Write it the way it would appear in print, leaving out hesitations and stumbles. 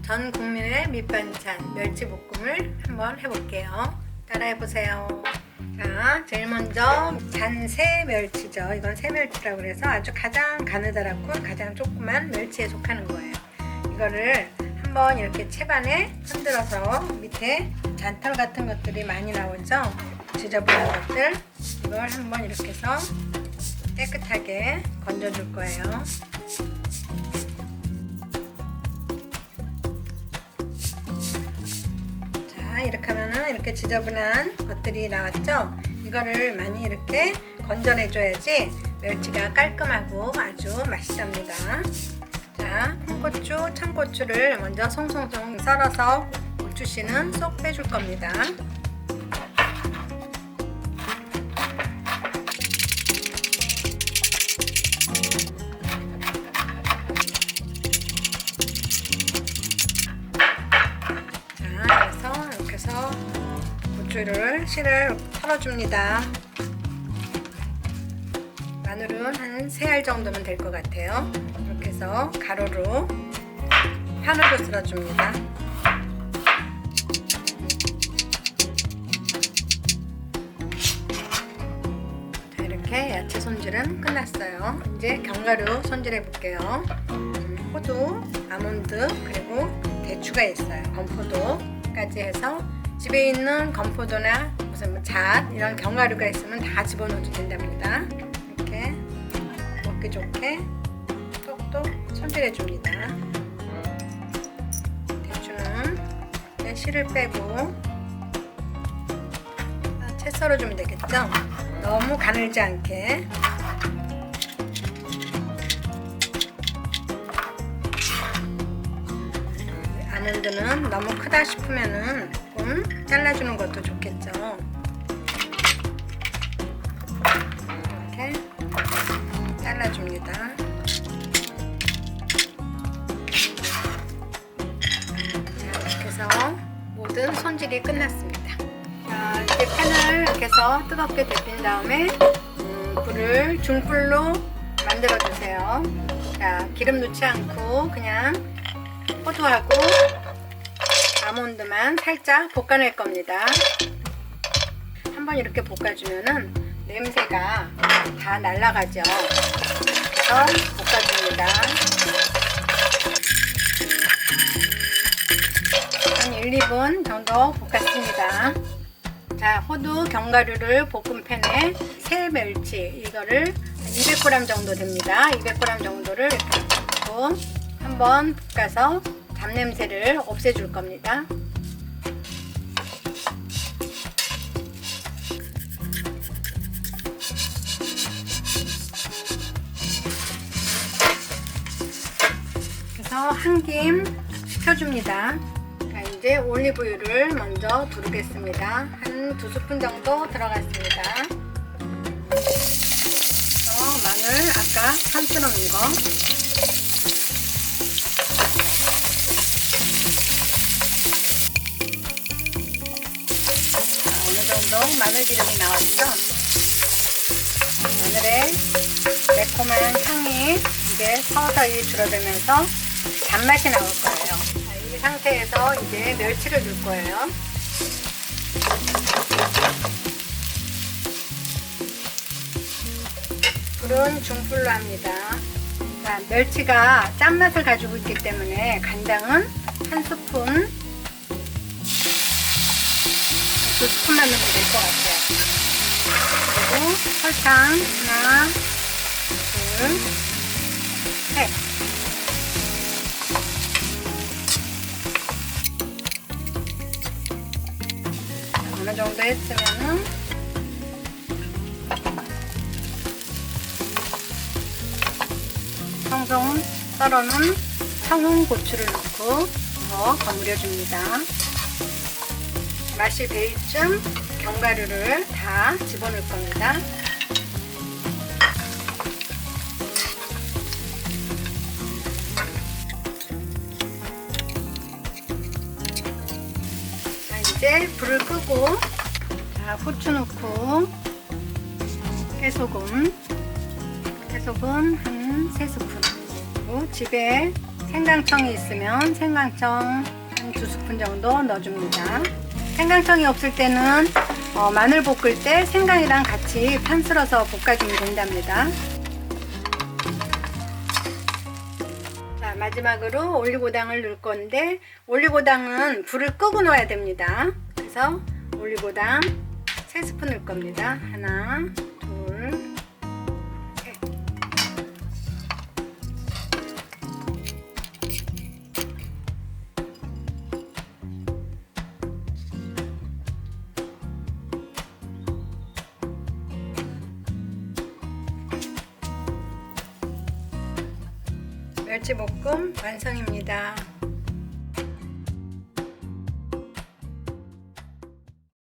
전 국민의 밑반찬 멸치볶음을 한번 해볼게요. 따라해보세요. 자, 제일 먼저 잔새 멸치죠. 이건 새멸치라고 해서 아주 가장 가느다랗고 가장 조그만 멸치에 속하는 거예요. 이거를 한번 이렇게 채반에 흔들어서 밑에 잔털 같은 것들이 많이 나오죠. 지저분한 것들, 이걸 한번 이렇게 해서 깨끗하게 건져줄 거예요. 자, 이렇게 하면은 이렇게 지저분한 것들이 나왔죠. 이거를 많이 이렇게 건져내줘야지 멸치가 깔끔하고 아주 맛있답니다. 자, 홍고추, 청고추를 먼저 송송송 썰어서 고추씨는 쏙 빼줄 겁니다. 고추를 씨를 털어줍니다. 마늘은 한 3알 정도면 될 것 같아요. 이렇게 해서 가로로 판으로 썰어줍니다. 자, 이렇게 야채 손질은 끝났어요. 이제 견과류 손질해 볼게요. 호두, 아몬드, 그리고 대추가 있어요. 건포도까지 해서 집에 있는 건포도나 무슨 잣 이런 견과류가 있으면 다 집어넣어도 된답니다. 이렇게 먹기 좋게 똑똑 손질해 줍니다. 대추는 씨를 빼고 채 썰어 주면 되겠죠? 너무 가늘지 않게. 아몬드는 너무 크다 싶으면은 조금 잘라주는 것도 좋겠죠. 이렇게 잘라줍니다. 자, 이렇게 해서 모든 손질이 끝났습니다. 자, 이제 팬을 이렇게 해서 뜨겁게 데핀 다음에 불을 중불로 만들어 주세요. 자, 기름 넣지 않고 그냥 호두하고 아몬드만 살짝 볶아낼 겁니다. 한번 이렇게 볶아주면은 냄새가 다 날아가죠. 그래서 볶아줍니다. 한 1, 2분 정도 볶았습니다. 자, 호두 견과류를 볶은 팬에 새멸치 이거를 200g 정도 됩니다. 200g 정도를 이렇게 넣고 한번 볶아서 잡냄새를 없애줄 겁니다. 그래서 한 김 식혀줍니다. 자, 이제 올리브유를 먼저 두르겠습니다. 한 2스푼 정도 들어갔습니다. 마늘 아까 산썰어 놓은 거 정도 마늘 기름이 나왔죠. 마늘의 매콤한 향이 이제 서서히 줄어들면서 단맛이 나올 거예요. 자, 이 상태에서 이제 멸치를 넣을 거예요. 불은 중불로 합니다. 자, 멸치가 짠맛을 가지고 있기 때문에 간장은 1스푼 2스푼만 넣으면 될 것 같아요. 그리고 설탕 하나, 둘, 셋. 어느 정도 했으면은 송송 썰어놓은 청양고추를 넣고 더 버무려 줍니다. 맛이 배일 쯤 견과류를 다 집어넣을 겁니다. 자, 이제 불을 끄고 자, 후추 넣고 깨소금 한 3스푼, 그리고 집에 생강청이 있으면 생강청 한 2스푼 정도 넣어줍니다. 생강청이 없을 때는 마늘 볶을 때 생강이랑 같이 판 쓸어서 볶아주면 된답니다. 자, 마지막으로 올리고당을 넣을 건데 올리고당은 불을 끄고 넣어야 됩니다. 그래서 올리고당 3스푼 넣을 겁니다. 하나, 둘, 셋. 멸치볶음 완성입니다.